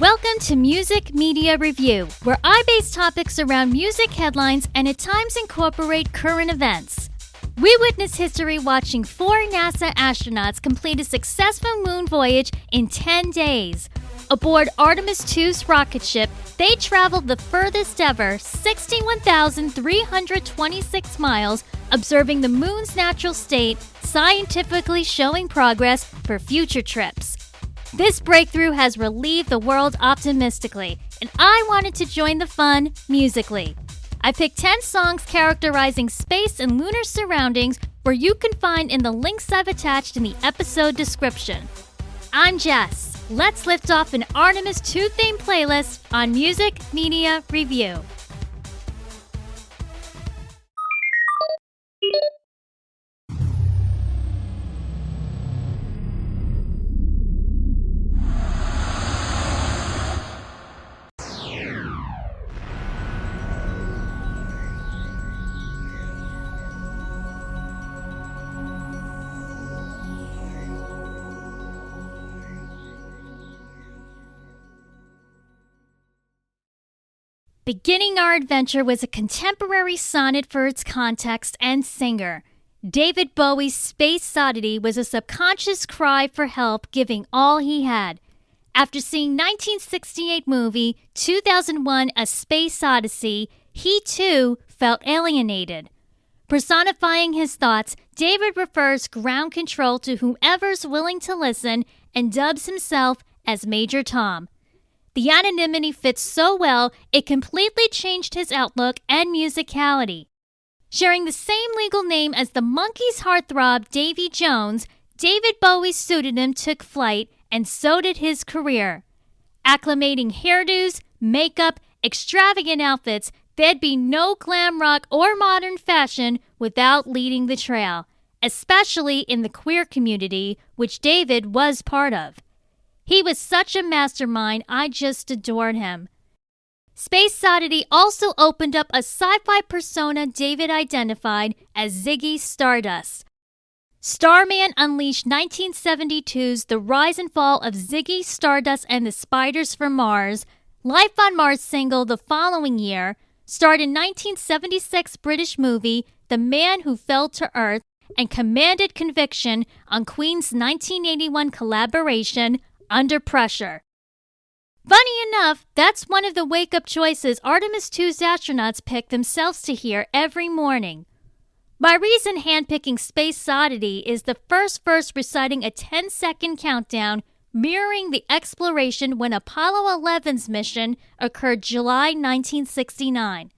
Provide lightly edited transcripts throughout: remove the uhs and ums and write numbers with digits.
Welcome to Music Media Review, where I base topics around music headlines and at times incorporate current events. We witnessed history watching 4 NASA astronauts complete a successful moon voyage in 10 days. Aboard Artemis II's rocket ship, they traveled the furthest ever, 61,326 miles, observing the moon's natural state, scientifically showing progress for future trips. This breakthrough has relieved the world optimistically, and I wanted to join the fun musically. I picked 10 songs characterizing space and lunar surroundings where you can find in the links I've attached in the episode description. I'm Jess. Let's lift off an Artemis II themed playlist on Music Media Review. Beginning our adventure was a contemporary sonnet for its context and singer. David Bowie's Space Oddity was a subconscious cry for help, giving all he had. After seeing 1968 movie 2001 A Space Odyssey, he too felt alienated. Personifying his thoughts, David refers ground control to whomever's willing to listen and dubs himself as Major Tom. The anonymity fits so well, it completely changed his outlook and musicality. Sharing the same legal name as the Monkees' heartthrob Davy Jones, David Bowie's pseudonym took flight, and so did his career. Acclimating hairdos, makeup, extravagant outfits, there'd be no glam rock or modern fashion without leading the trail, especially in the queer community, which David was part of. He was such a mastermind, I just adored him. Space Oddity also opened up a sci-fi persona David identified as Ziggy Stardust. Starman unleashed 1972's The Rise and Fall of Ziggy Stardust and the Spiders from Mars, Life on Mars single the following year, starred in 1976 British movie The Man Who Fell to Earth, and commanded conviction on Queen's 1981 collaboration Under Pressure. Funny enough, that's one of the wake-up choices Artemis II's astronauts pick themselves to hear every morning. My reason handpicking Space Oddity is the first verse reciting a 10-second countdown mirroring the exploration when Apollo 11's mission occurred July 1969.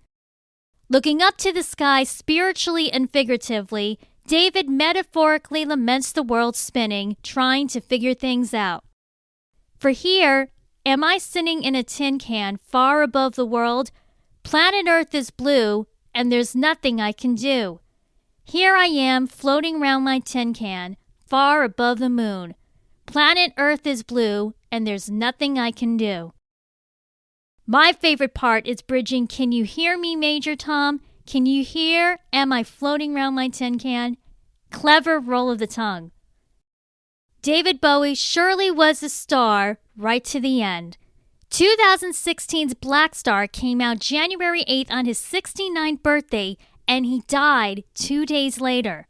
Looking up to the sky spiritually and figuratively, David metaphorically laments the world spinning, trying to figure things out. For here, am I sitting in a tin can far above the world? Planet Earth is blue, and there's nothing I can do. Here I am floating round my tin can, far above the moon. Planet Earth is blue, and there's nothing I can do. My favorite part is bridging Can You Hear Me, Major Tom? Can you hear? Am I floating round my tin can? Clever roll of the tongue. David Bowie surely was a star right to the end. 2016's Black Star came out January 8th on his 69th birthday, and he died 2 days later.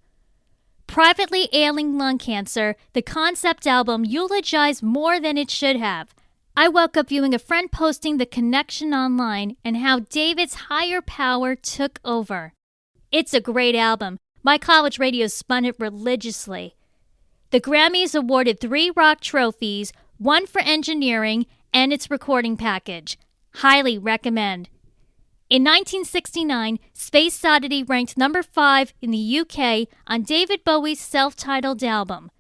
Privately ailing lung cancer, the concept album eulogized more than it should have. I woke up viewing a friend posting the connection online and how David's higher power took over. It's a great album. My college radio spun it religiously. The Grammys awarded 3 rock trophies, 1 for engineering and its recording package. Highly recommend. In 1969, Space Oddity ranked number 5 in the UK on David Bowie's self-titled album.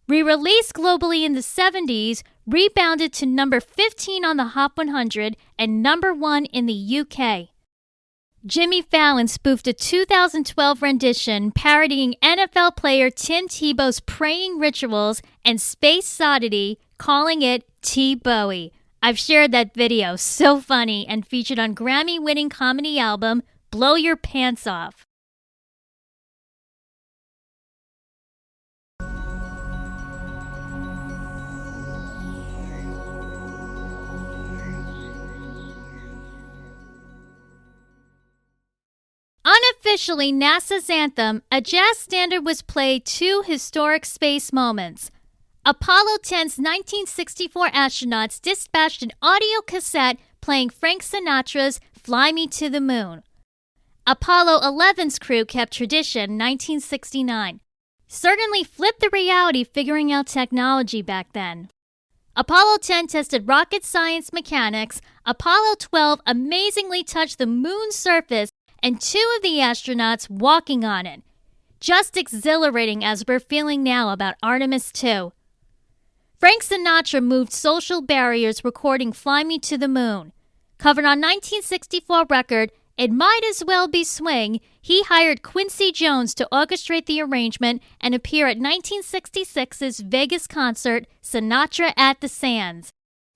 Re-released globally in the 70s, rebounded to number 15 on the Hot 100 and number 1 in the UK. Jimmy Fallon spoofed a 2012 rendition parodying NFL player Tim Tebow's praying rituals and Space Oddity, calling it T-Bowie. I've shared that video, so funny, and featured on Grammy-winning comedy album Blow Your Pants Off. Unofficially, NASA's anthem, a jazz standard, was played two historic space moments. Apollo 10's 1964 astronauts dispatched an audio cassette playing Frank Sinatra's Fly Me to the Moon. Apollo 11's crew kept tradition, 1969. Certainly flipped the reality figuring out technology back then. Apollo 10 tested rocket science mechanics. Apollo 12 amazingly touched the moon's surface and two of the astronauts walking on it. Just exhilarating as we're feeling now about Artemis 2. Frank Sinatra moved social barriers recording Fly Me to the Moon. Covered on 1964 record, It Might As Well Be Swing, he hired Quincy Jones to orchestrate the arrangement and appear at 1966's Vegas concert, Sinatra at the Sands.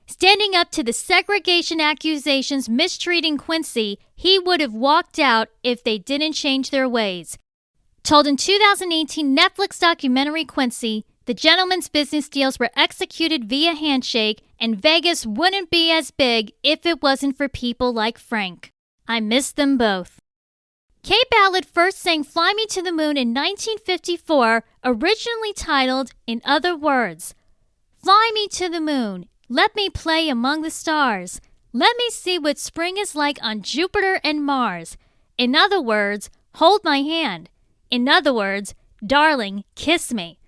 Standing up to the segregation accusations mistreating Quincy, he would have walked out if they didn't change their ways. Told in 2018 Netflix documentary Quincy, the gentleman's business deals were executed via handshake, and Vegas wouldn't be as big if it wasn't for people like Frank. I miss them both. Kate Ballard first sang Fly Me to the Moon in 1954, originally titled In Other Words. Fly me to the moon, let me play among the stars. Let me see what spring is like on Jupiter and Mars. In other words, hold my hand. In other words, darling, kiss me.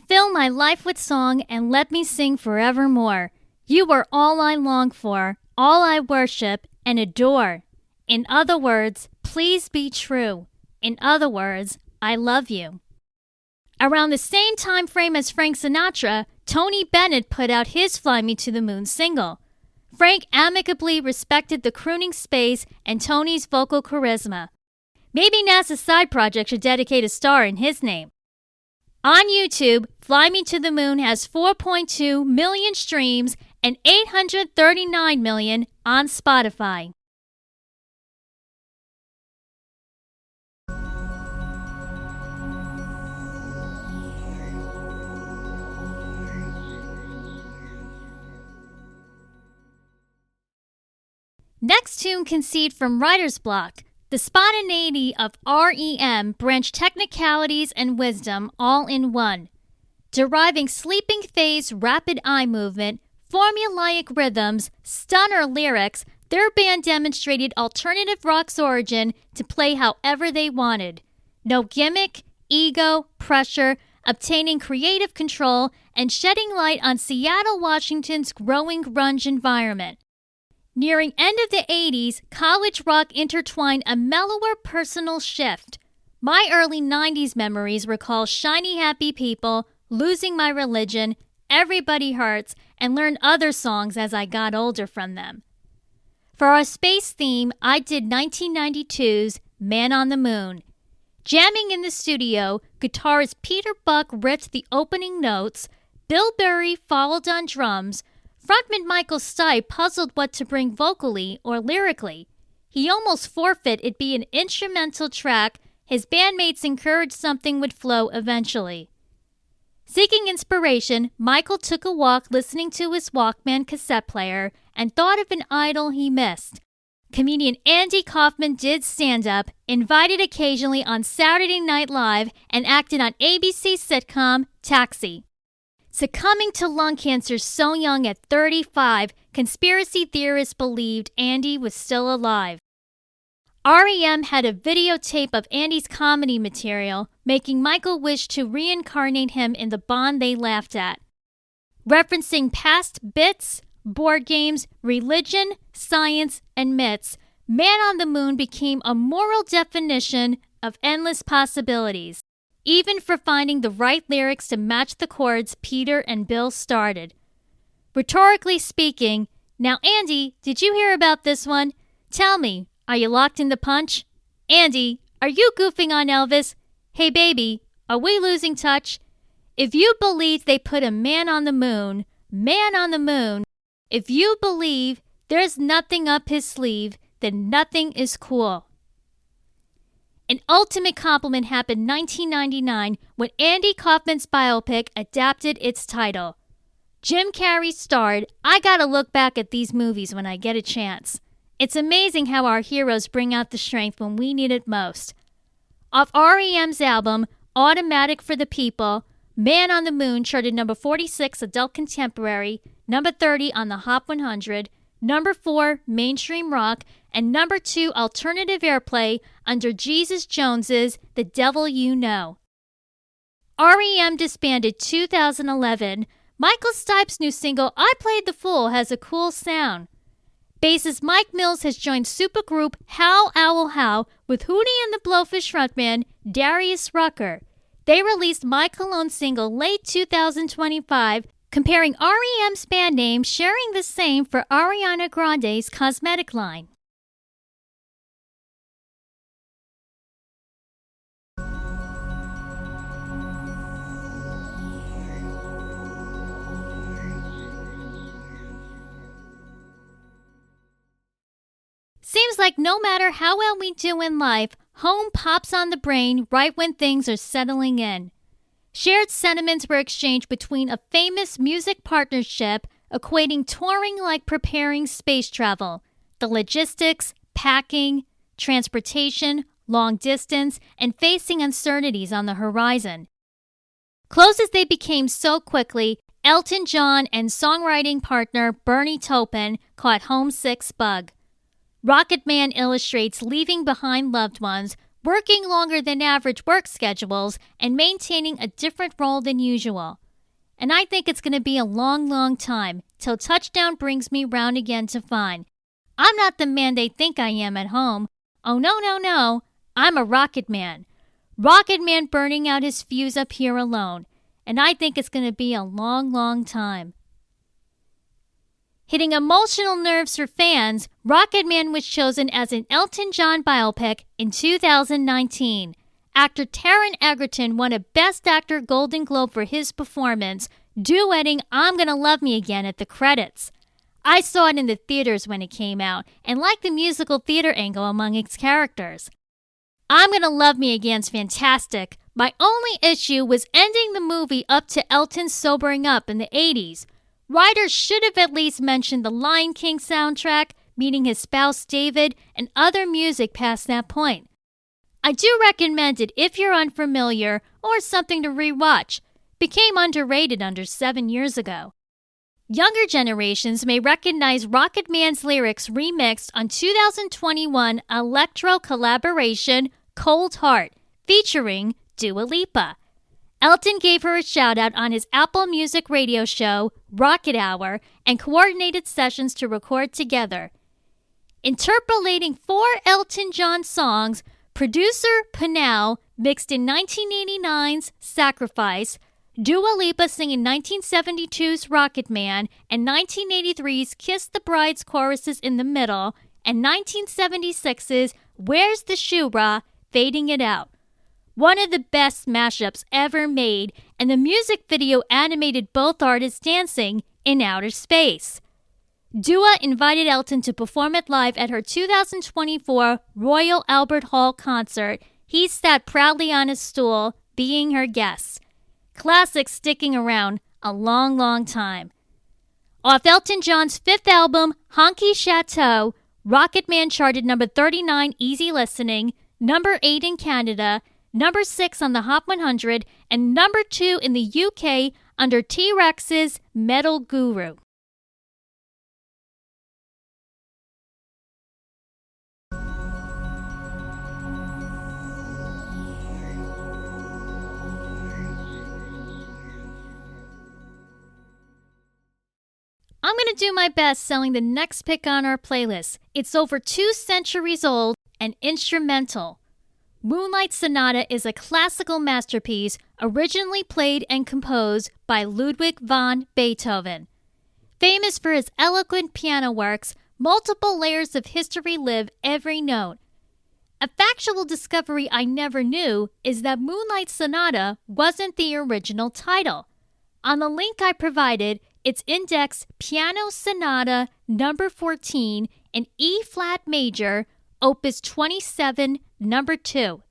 Fill my life with song and let me sing forevermore. You are all I long for, all I worship and adore. In other words, please be true. In other words, I love you. Around the same time frame as Frank Sinatra, Tony Bennett put out his Fly Me to the Moon single. Frank amicably respected the crooning space and Tony's vocal charisma. Maybe NASA's side project should dedicate a star in his name. On YouTube, Fly Me to the Moon has 4.2 million streams and 839 million on Spotify. Next tune conceived from writer's block. The spontaneity of r.e.m. branched technicalities and wisdom all in one. Deriving sleeping phase rapid eye movement, formulaic rhythms, stunner lyrics, their band demonstrated alternative rock's origin to play however they wanted. No gimmick, ego, pressure, obtaining creative control, and shedding light on Seattle, Washington's growing grunge environment. Nearing end of the 80s, college rock intertwined a mellower personal shift. My early 90s memories recall Shiny Happy People, Losing My Religion, Everybody Hurts, and learned other songs as I got older from them. For our space theme, I did 1992's Man on the Moon. Jamming in the studio, guitarist Peter Buck riffed the opening notes, Bill Berry followed on drums, frontman Michael Stipe puzzled what to bring vocally or lyrically. He almost forfeit it be an instrumental track. His bandmates encouraged something would flow eventually. Seeking inspiration, Michael took a walk listening to his Walkman cassette player and thought of an idol he missed. Comedian Andy Kaufman did stand-up, invited occasionally on Saturday Night Live, and acted on ABC sitcom Taxi. Succumbing to lung cancer so young at 35, conspiracy theorists believed Andy was still alive. r.e.m. had a videotape of Andy's comedy material, making Michael wish to reincarnate him in the Bond they laughed at. Referencing past bits, board games, religion, science, and myths, Man on the Moon became a moral definition of endless possibilities, even for finding the right lyrics to match the chords Peter and Bill started. Rhetorically speaking, now Andy, did you hear about this one? Tell me, are you locked in the punch? Andy, are you goofing on Elvis? Hey baby, are we losing touch? If you believe they put a man on the moon, if you believe there's nothing up his sleeve, then nothing is cool. An ultimate compliment happened in 1999 when Andy Kaufman's biopic adapted its title. Jim Carrey starred. I gotta look back at these movies when I get a chance. It's amazing how our heroes bring out the strength when we need it most. Off r.e.m's album, Automatic for the People, Man on the Moon charted number 46 adult contemporary, number 30 on the Hot 100, number 4 mainstream rock, and number 2 alternative airplay under Jesus Jones's The Devil You Know. r.e.m. disbanded 2011. Michael Stipe's new single I Played the Fool has a cool sound. Bassist Mike Mills has joined supergroup How Owl How with Hootie and the Blowfish frontman Darius Rucker. They released My Cologne single late 2025, comparing r.e.m's band name sharing the same for Ariana Grande's cosmetic line. Seems like no matter how well we do in life, home pops on the brain right when things are settling in. Shared sentiments were exchanged between a famous music partnership, equating touring like preparing space travel, the logistics, packing, transportation, long distance, and facing uncertainties on the horizon. Close as they became so quickly, Elton John and songwriting partner Bernie Taupin caught homesick's bug. Rocket Man illustrates leaving behind loved ones, working longer than average work schedules, and maintaining a different role than usual. And I think it's going to be a long, long time till touchdown brings me round again to find I'm not the man they think I am at home. Oh, no, no, no. I'm a Rocket Man. Rocket Man burning out his fuse up here alone. And I think it's going to be a long, long time. Hitting emotional nerves for fans, Rocket Man was chosen as an Elton John biopic in 2019. Actor Taron Egerton won a Best Actor Golden Globe for his performance, duetting I'm Gonna Love Me Again at the credits. I saw it in the theaters when it came out and liked the musical theater angle among its characters. I'm Gonna Love Me Again's fantastic. My only issue was ending the movie up to Elton sobering up in the 80s. Writers should have at least mentioned the Lion King soundtrack, meeting his spouse David, and other music past that point. I do recommend it if you're unfamiliar or something to rewatch. Became underrated under 7 years ago. Younger generations may recognize Rocket Man's lyrics remixed on 2021 electro collaboration Cold Heart, featuring Dualipa. Elton gave her a shout-out on his Apple Music radio show, Rocket Hour, and coordinated sessions to record together. Interpolating 4 Elton John songs, producer Panal mixed in 1989's Sacrifice, Dua Lipa singing 1972's Rocket Man and 1983's Kiss the Bride's choruses in the middle, and 1976's Where's the Shoe Ra, fading it out. One of the best mashups ever made, and the music video animated both artists dancing in outer space. Dua invited Elton to perform it live at her 2024 Royal Albert Hall concert. He sat proudly on his stool, being her guest. Classics sticking around a long, long time. Off Elton John's 5th album, Honky Chateau, Rocket Man charted number 39 easy listening, number 8 in Canada, number 6 on the Hot 100, and number 2 in the UK under T-Rex's Metal Guru. I'm going to do my best selling the next pick on our playlist. It's over 2 centuries old and instrumental. Moonlight Sonata is a classical masterpiece originally played and composed by Ludwig van Beethoven. Famous for his eloquent piano works, multiple layers of history live every note. A factual discovery I never knew is that Moonlight Sonata wasn't the original title. On the link I provided, it's indexed Piano Sonata number 14 in E-flat major, Opus 27, number 2.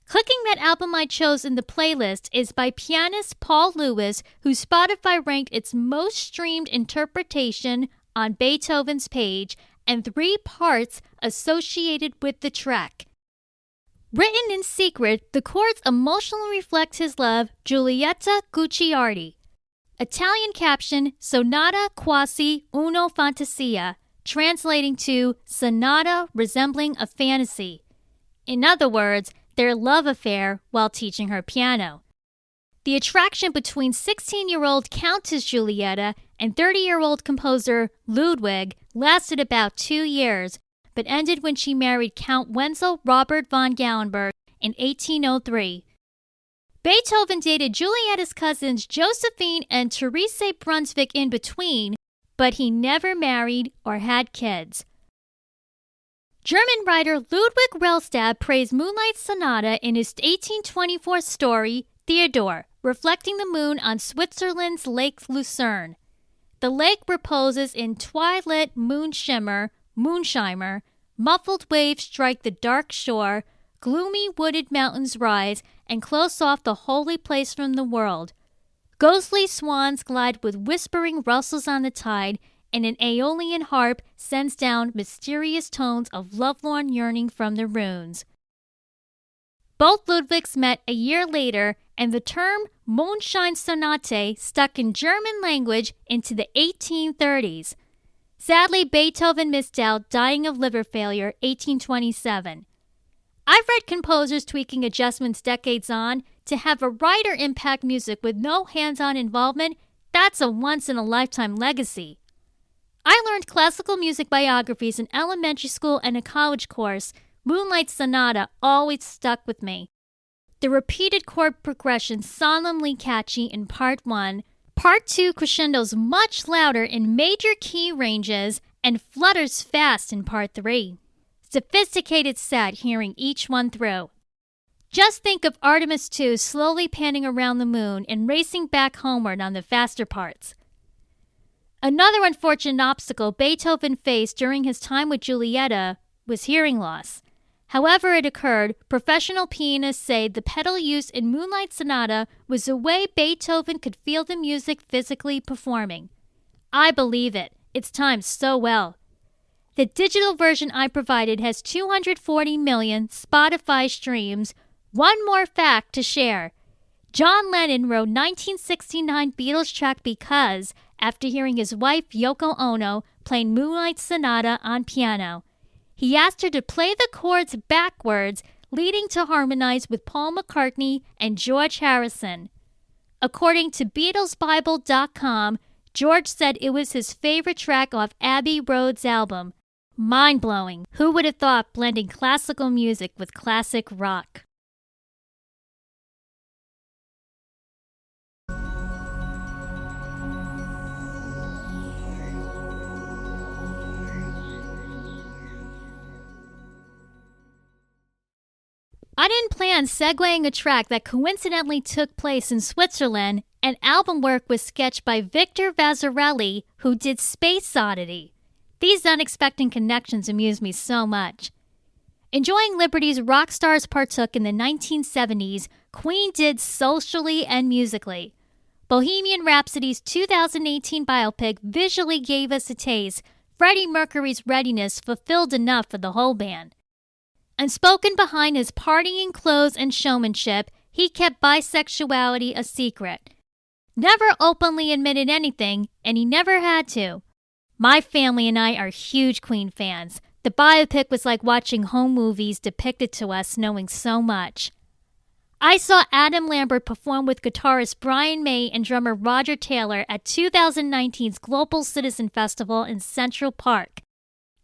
Clicking that album I chose in the playlist is by pianist Paul Lewis, whose Spotify ranked its most streamed interpretation on Beethoven's page and 3 parts associated with the track. Written in secret, the chords emotionally reflect his love, Giulietta Gucciardi. Italian caption, Sonata quasi una fantasia, translating to sonata resembling a fantasy. In other words, their love affair while teaching her piano. The attraction between 16-year-old Countess Giulietta and 30-year-old composer Ludwig lasted about 2 years, but ended when she married Count Wenzel Robert von Gallenberg in 1803. Beethoven dated Giulietta's cousins Josephine and Therese Brunswick in between, but he never married or had kids. German writer Ludwig Rellstab praised Moonlight Sonata in his 1824 story, Theodore, reflecting the moon on Switzerland's Lake Lucerne. The lake reposes in twilight moonshimmer, muffled waves strike the dark shore, gloomy wooded mountains rise and close off the holy place from the world. Ghostly swans glide with whispering rustles on the tide, and an Aeolian harp sends down mysterious tones of lovelorn yearning from the runes. Both Ludwigs met a year later, and the term Mondschein Sonate stuck in German language into the 1830s. Sadly, Beethoven missed out, dying of liver failure, 1827. I've read composers tweaking adjustments decades on. To have a writer impact music with no hands-on involvement, that's a once-in-a-lifetime legacy. I learned classical music biographies in elementary school and a college course. Moonlight Sonata always stuck with me. The repeated chord progression solemnly catchy in Part 1, Part 2 crescendos much louder in major key ranges, and flutters fast in Part 3. Sophisticated sad hearing each one through. Just think of Artemis II slowly panning around the moon and racing back homeward on the faster parts. Another unfortunate obstacle Beethoven faced during his time with Giulietta was hearing loss. However it occurred, professional pianists say the pedal used in Moonlight Sonata was a way Beethoven could feel the music physically performing. I believe it. It's timed so well. The digital version I provided has 240 million Spotify streams. One more fact to share. John Lennon wrote 1969 Beatles track because, after hearing his wife Yoko Ono playing Moonlight Sonata on piano, he asked her to play the chords backwards, leading to harmonize with Paul McCartney and George Harrison. According to BeatlesBible.com, George said it was his favorite track off Abbey Road's album. Mind-blowing. Who would have thought blending classical music with classic rock? I didn't plan segueing a track that coincidentally took place in Switzerland, and album work was sketched by Victor Vazzarelli, who did Space Oddity. These unexpected connections amuse me so much. Enjoying Liberty's rock stars partook in the 1970s, Queen did socially and musically. Bohemian Rhapsody's 2018 biopic visually gave us a taste. Freddie Mercury's readiness fulfilled enough for the whole band. Unspoken behind his partying clothes and showmanship, he kept bisexuality a secret. Never openly admitted anything, and he never had to. My family and I are huge Queen fans. The biopic was like watching home movies depicted to us knowing so much. I saw Adam Lambert perform with guitarist Brian May and drummer Roger Taylor at 2019's Global Citizen Festival in Central Park.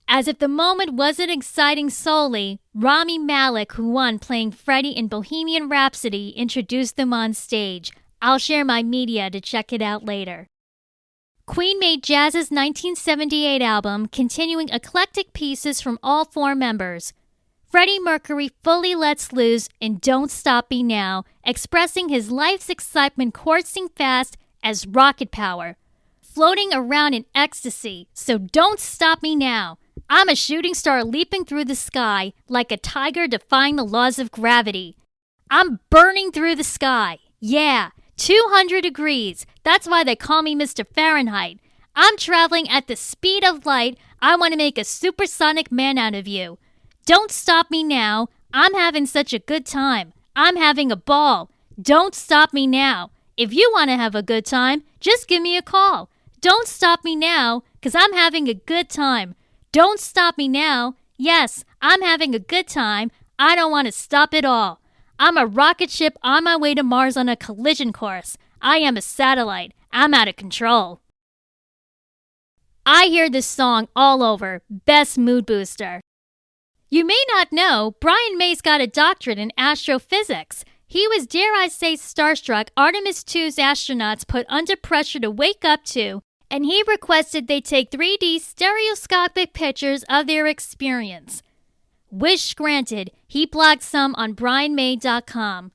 As if the moment wasn't exciting solely, Rami Malek, who won playing Freddie in Bohemian Rhapsody, introduced them on stage. I'll share my media to check it out later. Queen made Jazz's 1978 album, continuing eclectic pieces from all four members. Freddie Mercury fully lets loose in Don't Stop Me Now, expressing his life's excitement coursing fast as rocket power, floating around in ecstasy, so don't stop me now. I'm a shooting star leaping through the sky like a tiger defying the laws of gravity. I'm burning through the sky. Yeah, 200 degrees. That's why they call me Mr. Fahrenheit. I'm traveling at the speed of light. I want to make a supersonic man out of you. Don't stop me now. I'm having such a good time. I'm having a ball. Don't stop me now. If you want to have a good time, just give me a call. Don't stop me now, 'cause I'm having a good time. Don't stop me now. Yes, I'm having a good time. I don't want to stop at all. I'm a rocket ship on my way to Mars on a collision course. I am a satellite. I'm out of control. I hear this song all over. Best mood booster. You may not know, Brian May's got a doctorate in astrophysics. He was, dare I say, starstruck Artemis II's astronauts put under pressure to wake up to, and he requested they take 3D stereoscopic pictures of their experience. Wish granted, he blogged some on brianmay.com.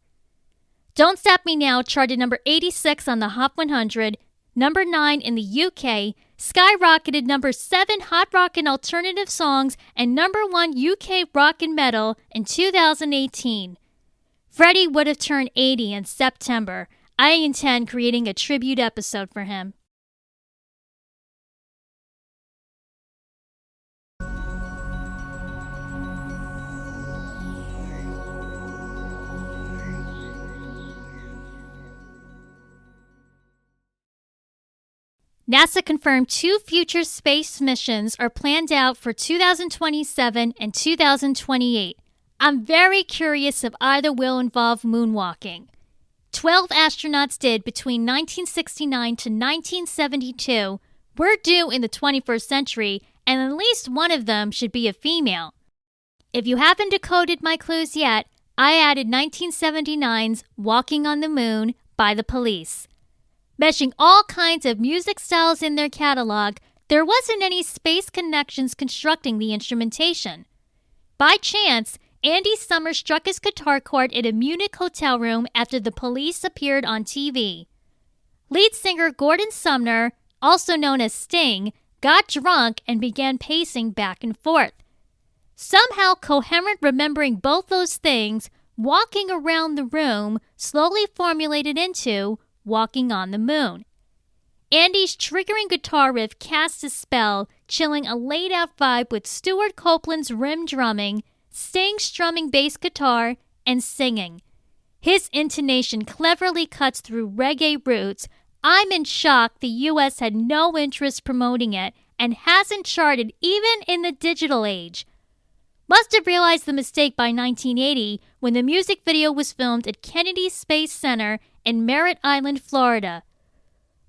Don't Stop Me Now charted number 86 on the Hot 100, number 9 in the UK, skyrocketed number 7 Hot Rock and Alternative Songs, and number 1 UK Rock and Metal in 2018. Freddie would have turned 80 in September. I intend creating a tribute episode for him. NASA confirmed 2 future space missions are planned out for 2027 and 2028. I'm very curious if either will involve moonwalking. 12 astronauts did between 1969 to 1972. We're due in the 21st century, and at least one of them should be a female. If you haven't decoded my clues yet, I added 1979's Walking on the Moon by The Police. Meshing all kinds of music styles in their catalog, there wasn't any space connections constructing the instrumentation. By chance, Andy Summers struck his guitar chord in a Munich hotel room after The Police appeared on TV. Lead singer Gordon Sumner, also known as Sting, got drunk and began pacing back and forth. Somehow coherent remembering both those things, walking around the room slowly formulated into Walking on the Moon. Andy's triggering guitar riff cast a spell, chilling a laid-out vibe with Stuart Copeland's rim drumming, Sting strumming bass guitar, and singing. His intonation cleverly cuts through reggae roots. I'm in shock the U.S. had no interest promoting it and hasn't charted even in the digital age. Must have realized the mistake by 1980 when the music video was filmed at Kennedy Space Center in Merritt Island, Florida.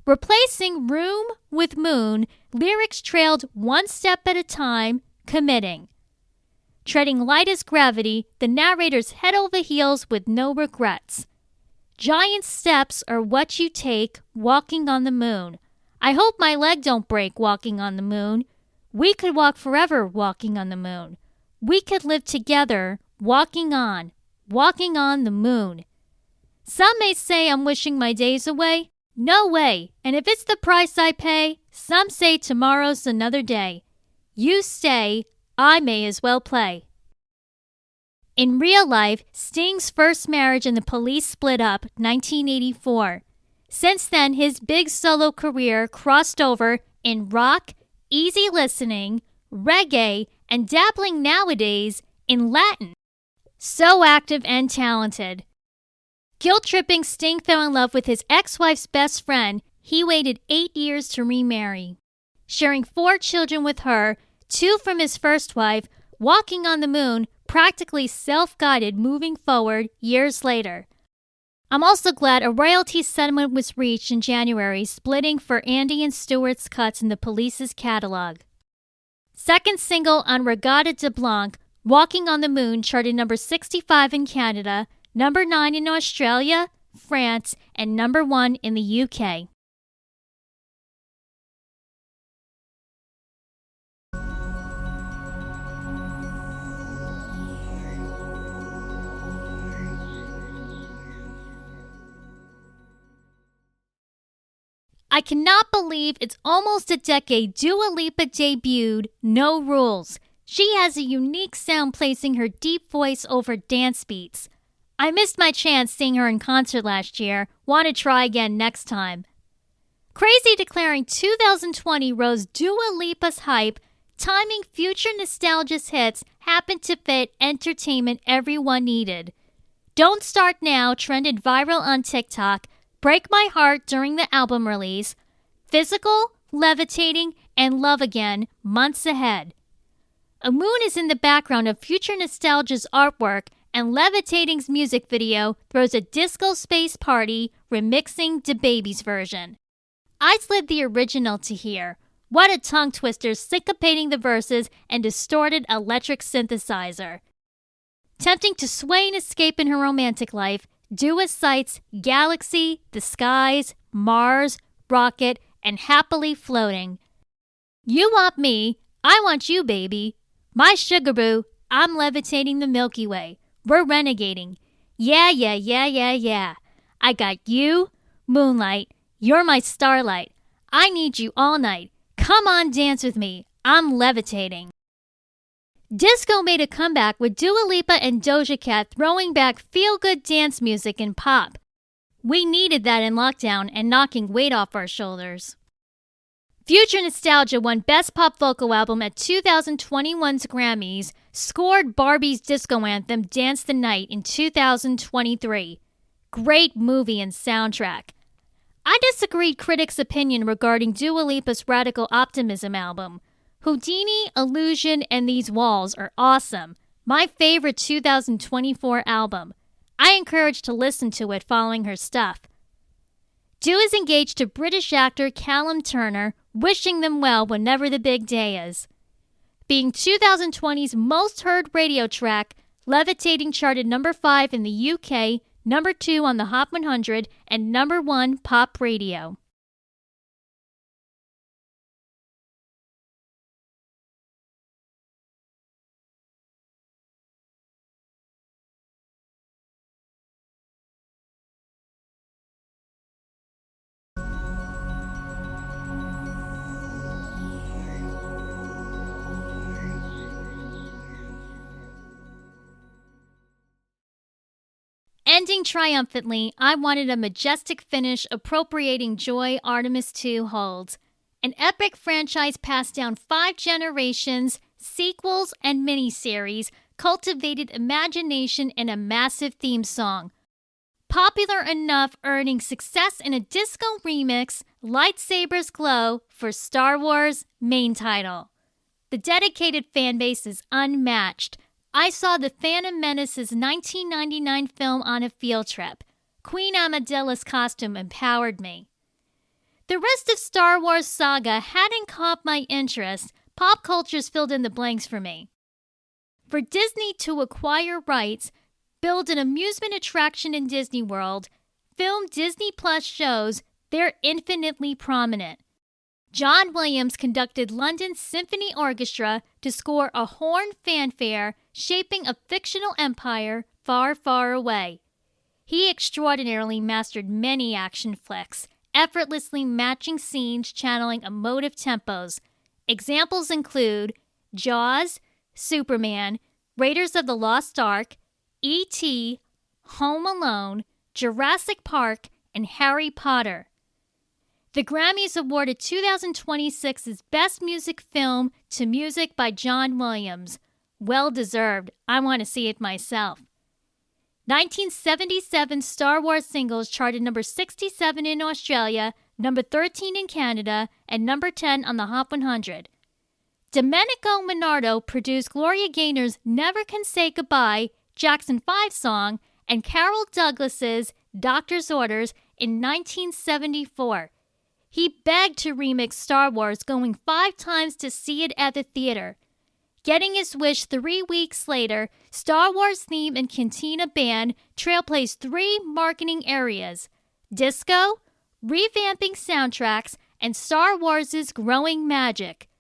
Replacing room with moon, lyrics trailed one step at a time, committing. Treading light as gravity, the narrator's head over heels with no regrets. Giant steps are what you take walking on the moon. I hope my leg don't break walking on the moon. We could walk forever walking on the moon. We could live together walking on the moon. Some may say I'm wishing my days away. No way, and if it's the price I pay, some say tomorrow's another day. You stay, I may as well play. In real life, Sting's first marriage and The Police split up 1984. Since then, his big solo career crossed over in rock, easy listening, reggae, and dabbling nowadays in Latin. So active and talented. Guilt-tripping, Sting fell in love with his ex-wife's best friend. He waited 8 years to remarry. Sharing 4 children with her, 2 from his first wife, Walking on the Moon, practically self-guided moving forward years later. I'm also glad a royalty settlement was reached in January, splitting for Andy and Stewart's cuts in The Police's catalog. Second single on Regatta de Blanc, Walking on the Moon charted number 65 in Canada, number 9 in Australia, France, and number 1 in the UK. I cannot believe it's almost a decade Dua Lipa debuted No Rules. She has a unique sound placing her deep voice over dance beats. I missed my chance seeing her in concert last year. Want to try again next time. Crazy declaring 2020 rose Dua Lipa's hype timing future nostalgia's hits happened to fit entertainment everyone needed. Don't Start Now trended viral on TikTok, Break My Heart during the album release, Physical, Levitating, and Love Again months ahead. A moon is in the background of future nostalgia's artwork, and Levitating's music video throws a disco space party remixing DaBaby's version. I slid the original to here. What a tongue twister, syncopating the verses and distorted electric synthesizer. Tempting to sway and escape in her romantic life, Dua cites galaxy, the skies, Mars, rocket, and happily floating. You want me, I want you, baby. My sugar boo, I'm levitating the Milky Way. We're renegading. Yeah, yeah, yeah, yeah, yeah. I got you, moonlight. You're my starlight. I need you all night. Come on, dance with me. I'm levitating. Disco made a comeback with Dua Lipa and Doja Cat throwing back feel-good dance music and pop. We needed that in lockdown and knocking weight off our shoulders. Future Nostalgia won Best Pop Vocal Album at 2021's Grammys, scored Barbie's disco anthem Dance the Night in 2023. Great movie and soundtrack. I disagreed critics' opinion regarding Dua Lipa's Radical Optimism album. Houdini, Illusion, and These Walls are awesome. My favorite 2024 album. I encourage to listen to it following her stuff. Dua is engaged to British actor Callum Turner, wishing them well whenever the big day is. Being 2020's most heard radio track, Levitating charted number 5 in the UK, number 2 on the Hot 100, and number 1 pop radio. Ending triumphantly, I wanted a majestic finish appropriating joy Artemis 2 holds. An epic franchise passed down 5 generations, sequels, and miniseries cultivated imagination in a massive theme song. Popular enough earning success in a disco remix, Lightsabers Glow, for Star Wars' main title. The dedicated fanbase is unmatched. I saw The Phantom Menace's 1999 film on a field trip. Queen Amidala's costume empowered me. The rest of Star Wars saga hadn't caught my interest. Pop culture's filled in the blanks for me. For Disney to acquire rights, build an amusement attraction in Disney World, film Disney Plus shows, they're infinitely prominent. John Williams conducted London's Symphony Orchestra to score a horn fanfare shaping a fictional empire far, far away. He extraordinarily mastered many action flicks, effortlessly matching scenes channeling emotive tempos. Examples include Jaws, Superman, Raiders of the Lost Ark, E.T., Home Alone, Jurassic Park, and Harry Potter. The Grammys awarded 2026's Best Music Film to music by John Williams. Well deserved. I want to see it myself. 1977 Star Wars singles charted number 67 in Australia, number 13 in Canada, and number 10 on the Hot 100. Domenico Monardo produced Gloria Gaynor's Never Can Say Goodbye, Jackson 5 song, and Carol Douglas's Doctor's Orders in 1974. He begged to remix Star Wars, going 5 times to see it at the theater. Getting his wish 3 weeks later, Star Wars theme and cantina band trailblazed 3 marketing areas: disco, revamping soundtracks, and Star Wars' growing magic.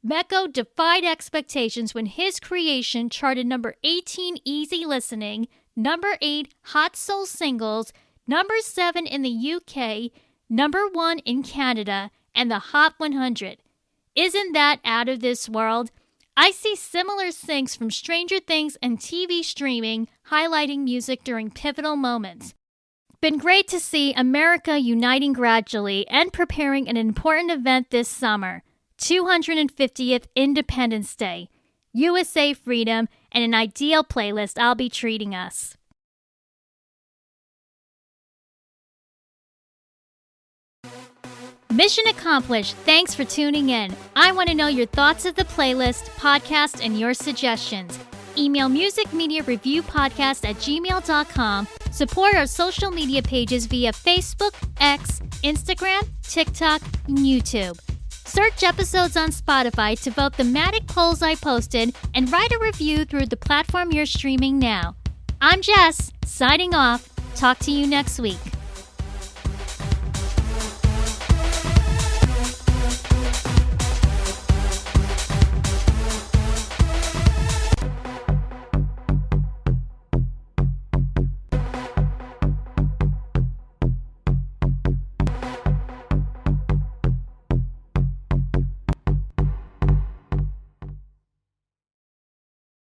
Meco defied expectations when his creation charted number 18 easy listening, number 8 hot soul singles, number 7 in the UK, number 1 in Canada, and the Hot 100. Isn't that out of this world? I see similar syncs from Stranger Things and TV streaming highlighting music during pivotal moments. Been great to see America uniting gradually and preparing an important event this summer. 250th Independence Day, USA Freedom, and an ideal playlist I'll be treating us. Mission accomplished. Thanks for tuning in. I want to know your thoughts of the playlist, podcast, and your suggestions. Email musicmediareviewpodcast@gmail.com. Support our social media pages via Facebook, X, Instagram, TikTok, and YouTube. Search episodes on Spotify to vote thematic polls I posted and write a review through the platform you're streaming now. I'm Jess, signing off. Talk to you next week.